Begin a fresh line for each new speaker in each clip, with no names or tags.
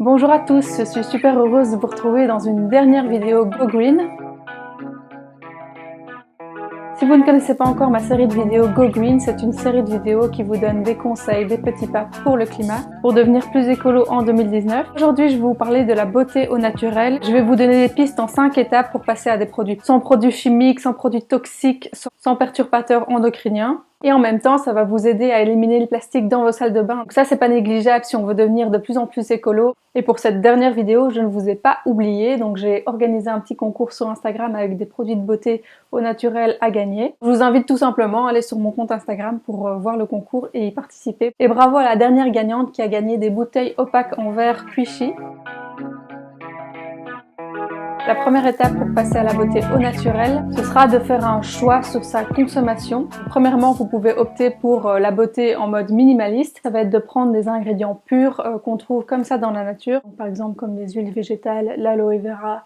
Bonjour à tous, je suis super heureuse de vous retrouver dans une dernière vidéo Go Green. Si vous ne connaissez pas encore ma série de vidéos Go Green, c'est une série de vidéos qui vous donne des conseils, des petits pas pour le climat, pour devenir plus écolo en 2019. Aujourd'hui, je vais vous parler de la beauté au naturel. Je vais vous donner des pistes en 5 étapes pour passer à des produits sans produits chimiques, sans produits toxiques, sans perturbateurs endocriniens. Et en même temps, ça va vous aider à éliminer le plastique dans vos salles de bain. Donc ça, c'est pas négligeable si on veut devenir de plus en plus écolo. Et pour cette dernière vidéo, je ne vous ai pas oublié. Donc j'ai organisé un petit concours sur Instagram avec des produits de beauté au naturel à gagner. Je vous invite tout simplement à aller sur mon compte Instagram pour voir le concours et y participer. Et bravo à la dernière gagnante qui a gagné des bouteilles opaques en verre Quichy. La première étape pour passer à la beauté au naturel, ce sera de faire un choix sur sa consommation. Premièrement, vous pouvez opter pour la beauté en mode minimaliste. Ça va être de prendre des ingrédients purs qu'on trouve comme ça dans la nature. Donc, par exemple comme les huiles végétales, l'aloe vera,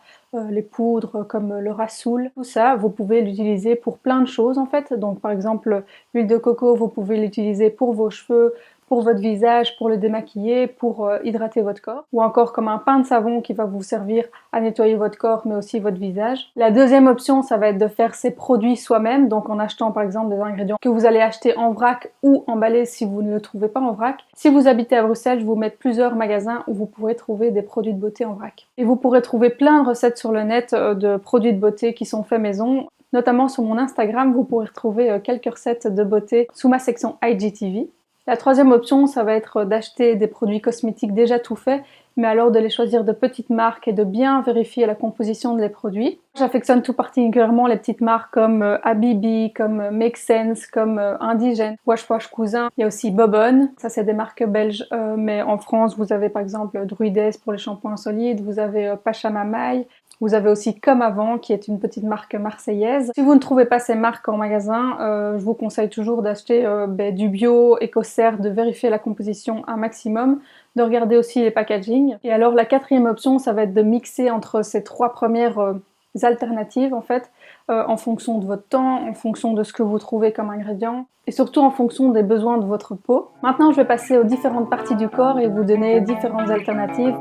les poudres comme le rassoul. Tout ça, vous pouvez l'utiliser pour plein de choses en fait. Donc par exemple, l'huile de coco, vous pouvez l'utiliser pour vos cheveux, pour votre visage, pour le démaquiller, pour hydrater votre corps, ou encore comme un pain de savon qui va vous servir à nettoyer votre corps mais aussi votre visage. La deuxième option, ça va être de faire ces produits soi-même, donc en achetant par exemple des ingrédients que vous allez acheter en vrac ou emballés si vous ne le trouvez pas en vrac. Si vous habitez à Bruxelles, je vous mets plusieurs magasins où vous pourrez trouver des produits de beauté en vrac. Et vous pourrez trouver plein de recettes sur le net de produits de beauté qui sont faits maison. Notamment sur mon Instagram, vous pourrez retrouver quelques recettes de beauté sous ma section IGTV. La troisième option, ça va être d'acheter des produits cosmétiques déjà tout faits, mais alors de les choisir de petites marques et de bien vérifier la composition des produits. J'affectionne tout particulièrement les petites marques comme Habibi, comme Make Sense, comme Indigène, Wash Wash Cousin. Il y a aussi Bobonne, ça c'est des marques belges, mais en France vous avez par exemple Druides pour les shampoings solides, vous avez Pachamamaï. Vous avez aussi Comme Avant, qui est une petite marque marseillaise. Si vous ne trouvez pas ces marques en magasin, je vous conseille toujours d'acheter du bio, écocert, de vérifier la composition un maximum, de regarder aussi les packaging. Et alors la quatrième option, ça va être de mixer entre ces trois premières alternatives en fait, en fonction de votre temps, en fonction de ce que vous trouvez comme ingrédient, et surtout en fonction des besoins de votre peau. Maintenant, je vais passer aux différentes parties du corps et vous donner différentes alternatives.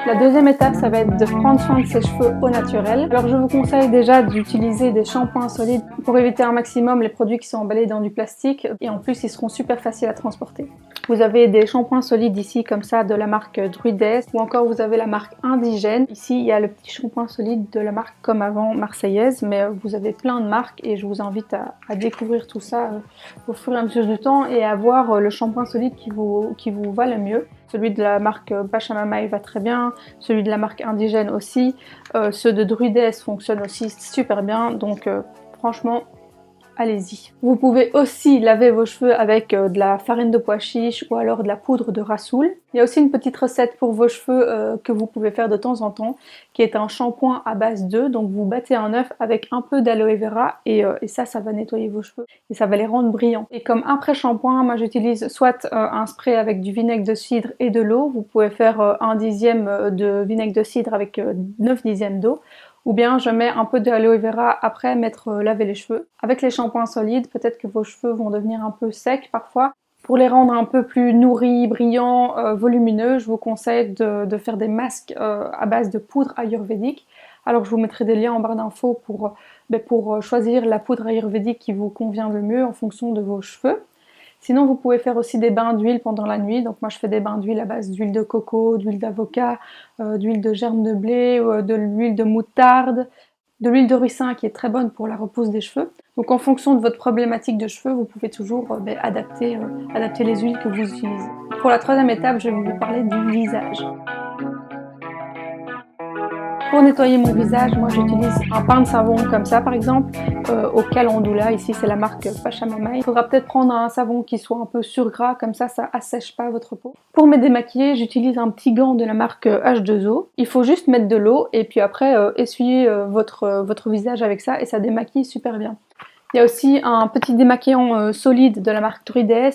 La deuxième étape, ça va être de prendre soin de ses cheveux au naturel. Alors je vous conseille déjà d'utiliser des shampoings solides pour éviter un maximum les produits qui sont emballés dans du plastique et en plus ils seront super faciles à transporter. Vous avez des shampoings solides ici comme ça de la marque Druides ou encore vous avez la marque Indigène. Ici il y a le petit shampoing solide de la marque Comme Avant marseillaise, mais vous avez plein de marques et je vous invite à découvrir tout ça au fur et à mesure du temps et à voir le shampoing solide qui vous va le mieux. Celui de la marque Pachamamaï va très bien, celui de la marque Indigène aussi, ceux de Druides fonctionnent aussi super bien, donc franchement, allez-y. Vous pouvez aussi laver vos cheveux avec de la farine de pois chiche ou alors de la poudre de rassoul. Il y a aussi une petite recette pour vos cheveux que vous pouvez faire de temps en temps, qui est un shampoing à base d'œufs. Donc vous battez un œuf avec un peu d'aloe vera et ça va nettoyer vos cheveux et ça va les rendre brillants. Et comme après-shampoing, moi j'utilise soit un spray avec du vinaigre de cidre et de l'eau. Vous pouvez faire 1/10 de vinaigre de cidre avec 9 dixièmes d'eau. Ou bien je mets un peu d'aloe vera après m'être lavé les cheveux. Avec les shampoings solides, peut-être que vos cheveux vont devenir un peu secs parfois. Pour les rendre un peu plus nourris, brillants, volumineux, je vous conseille de faire des masques à base de poudre ayurvédique. Alors je vous mettrai des liens en barre d'infos pour choisir la poudre ayurvédique qui vous convient le mieux en fonction de vos cheveux. Sinon, vous pouvez faire aussi des bains d'huile pendant la nuit. Donc moi, je fais des bains d'huile à base d'huile de coco, d'huile d'avocat, d'huile de germe de blé, de l'huile de moutarde, de l'huile de ricin qui est très bonne pour la repousse des cheveux. Donc en fonction de votre problématique de cheveux, vous pouvez toujours adapter les huiles que vous utilisez. Pour la troisième étape, je vais vous parler du visage. Pour nettoyer mon visage, moi j'utilise un pain de savon comme ça par exemple, au calendula, ici c'est la marque Pachamamaï. Il faudra peut-être prendre un savon qui soit un peu surgras, comme ça assèche pas votre peau. Pour me démaquiller, j'utilise un petit gant de la marque H2O. Il faut juste mettre de l'eau et puis après essuyer votre visage avec ça et ça démaquille super bien. Il y a aussi un petit démaquillant solide de la marque Druides.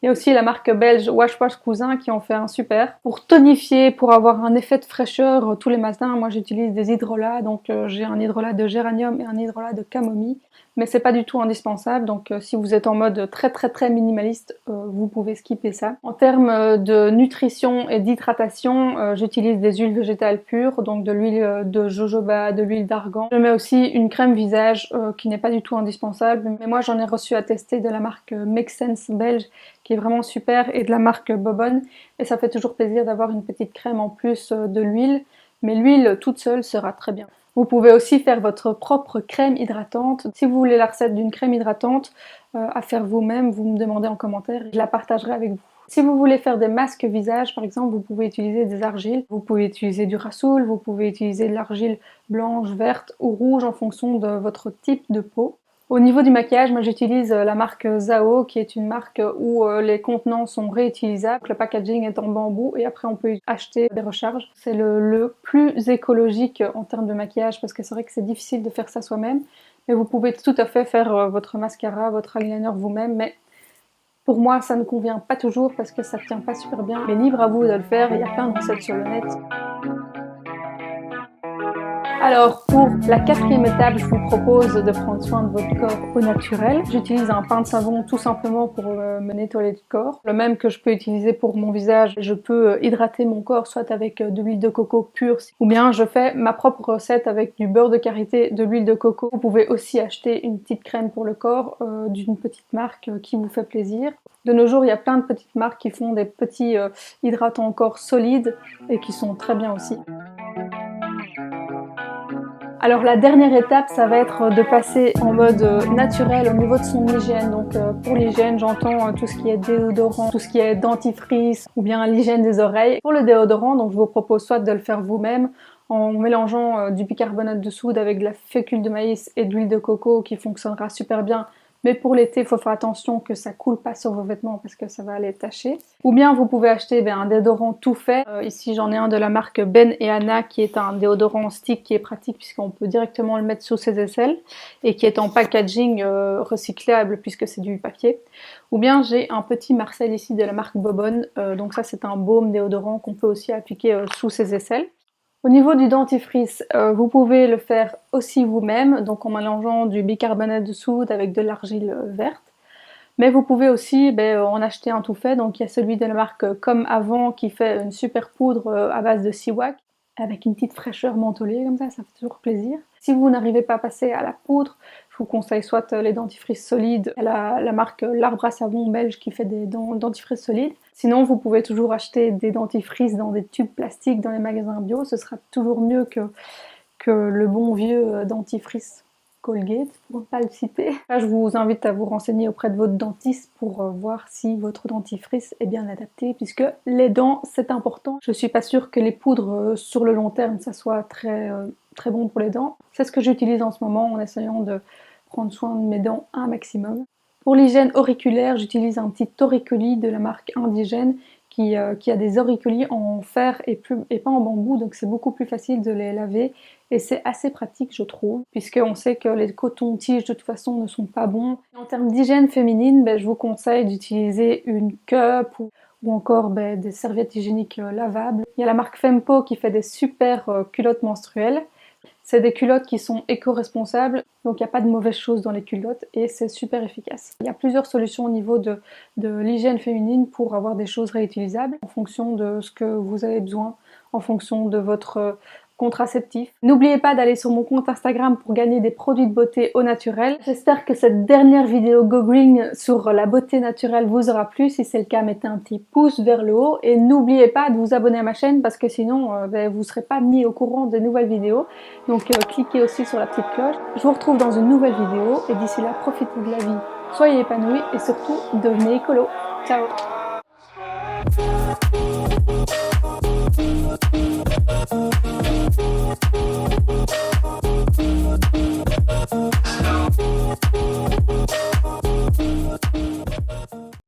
Il y a aussi la marque belge Wash Wash Cousin qui en fait un super. Pour tonifier, pour avoir un effet de fraîcheur tous les matins, moi j'utilise des hydrolats. Donc j'ai un hydrolat de géranium et un hydrolat de camomille. Mais c'est pas du tout indispensable, donc si vous êtes en mode très minimaliste, vous pouvez skipper ça. En termes de nutrition et d'hydratation, j'utilise des huiles végétales pures, donc de l'huile de jojoba, de l'huile d'argan. Je mets aussi une crème visage qui n'est pas du tout indispensable, mais moi j'en ai reçu à tester de la marque Make Sense belge, qui est vraiment super, et de la marque Bobonne, et ça fait toujours plaisir d'avoir une petite crème en plus de l'huile, mais l'huile toute seule sera très bien. Vous pouvez aussi faire votre propre crème hydratante. Si vous voulez la recette d'une crème hydratante à faire vous-même, vous me demandez en commentaire et je la partagerai avec vous. Si vous voulez faire des masques visage, par exemple, vous pouvez utiliser des argiles. Vous pouvez utiliser du rasoul, vous pouvez utiliser de l'argile blanche, verte ou rouge en fonction de votre type de peau. Au niveau du maquillage, moi j'utilise la marque Zao, qui est une marque où les contenants sont réutilisables. Le packaging est en bambou et après on peut acheter des recharges. C'est le plus écologique en termes de maquillage parce que c'est vrai que c'est difficile de faire ça soi-même. Mais vous pouvez tout à fait faire votre mascara, votre eyeliner vous-même. Mais pour moi, ça ne convient pas toujours parce que ça ne tient pas super bien. Mais libre à vous de le faire, il y a plein de recettes sur le net. Alors pour la quatrième étape, je vous propose de prendre soin de votre corps au naturel. J'utilise un pain de savon tout simplement pour me nettoyer le corps. Le même que je peux utiliser pour mon visage. Je peux hydrater mon corps soit avec de l'huile de coco pure ou bien je fais ma propre recette avec du beurre de karité, de l'huile de coco. Vous pouvez aussi acheter une petite crème pour le corps d'une petite marque qui vous fait plaisir. De nos jours, il y a plein de petites marques qui font des petits hydratants corps solides et qui sont très bien aussi. Alors la dernière étape, ça va être de passer en mode naturel au niveau de son hygiène. Donc pour l'hygiène, j'entends tout ce qui est déodorant, tout ce qui est dentifrice ou bien l'hygiène des oreilles. Pour le déodorant, donc je vous propose soit de le faire vous-même en mélangeant du bicarbonate de soude avec de la fécule de maïs et de l'huile de coco qui fonctionnera super bien. Mais pour l'été, il faut faire attention que ça coule pas sur vos vêtements parce que ça va aller tacher. Ou bien vous pouvez acheter un déodorant tout fait. Ici j'en ai un de la marque Ben et Anna qui est un déodorant stick qui est pratique puisqu'on peut directement le mettre sous ses aisselles et qui est en packaging recyclable puisque c'est du papier. Ou bien j'ai un petit Marcel ici de la marque Bobonne. Donc ça c'est un baume déodorant qu'on peut aussi appliquer sous ses aisselles. Au niveau du dentifrice, vous pouvez le faire aussi vous-même, donc en mélangeant du bicarbonate de soude avec de l'argile verte. Mais vous pouvez aussi en acheter un tout fait, donc il y a celui de la marque Comme Avant qui fait une super poudre à base de Siwak avec une petite fraîcheur mentholée comme ça fait toujours plaisir. Si vous n'arrivez pas à passer à la poudre, je vous conseille soit les dentifrices solides, la marque L'Arbre à Savon belge qui fait des dentifrices solides. Sinon, vous pouvez toujours acheter des dentifrices dans des tubes plastiques dans les magasins bio. Ce sera toujours mieux que le bon vieux dentifrice Colgate, pour ne pas le citer. Là, je vous invite à vous renseigner auprès de votre dentiste pour voir si votre dentifrice est bien adapté, puisque les dents, c'est important. Je suis pas sûre que les poudres sur le long terme, ça soit très bon pour les dents. C'est ce que j'utilise en ce moment en essayant de prendre soin de mes dents un maximum. Pour l'hygiène auriculaire, j'utilise un petit auriculi de la marque Indigène qui a des auriculis en fer et pas en bambou, donc c'est beaucoup plus facile de les laver et c'est assez pratique je trouve, puisqu'on sait que les cotons-tiges de toute façon ne sont pas bons. En termes d'hygiène féminine, je vous conseille d'utiliser une cup ou encore des serviettes hygiéniques lavables. Il y a la marque Fempo qui fait des super culottes menstruelles. C'est des culottes qui sont éco-responsables, donc il n'y a pas de mauvaises choses dans les culottes et c'est super efficace. Il y a plusieurs solutions au niveau de l'hygiène féminine pour avoir des choses réutilisables en fonction de ce que vous avez besoin, en fonction de votre contraceptif. N'oubliez pas d'aller sur mon compte Instagram pour gagner des produits de beauté au naturel. J'espère que cette dernière vidéo Go Green sur la beauté naturelle vous aura plu. Si c'est le cas, mettez un petit pouce vers le haut et n'oubliez pas de vous abonner à ma chaîne parce que sinon vous ne serez pas mis au courant des nouvelles vidéos. Donc cliquez aussi sur la petite cloche. Je vous retrouve dans une nouvelle vidéo et d'ici là, profitez de la vie, soyez épanouis et surtout devenez écolo. Ciao! We'll be right back.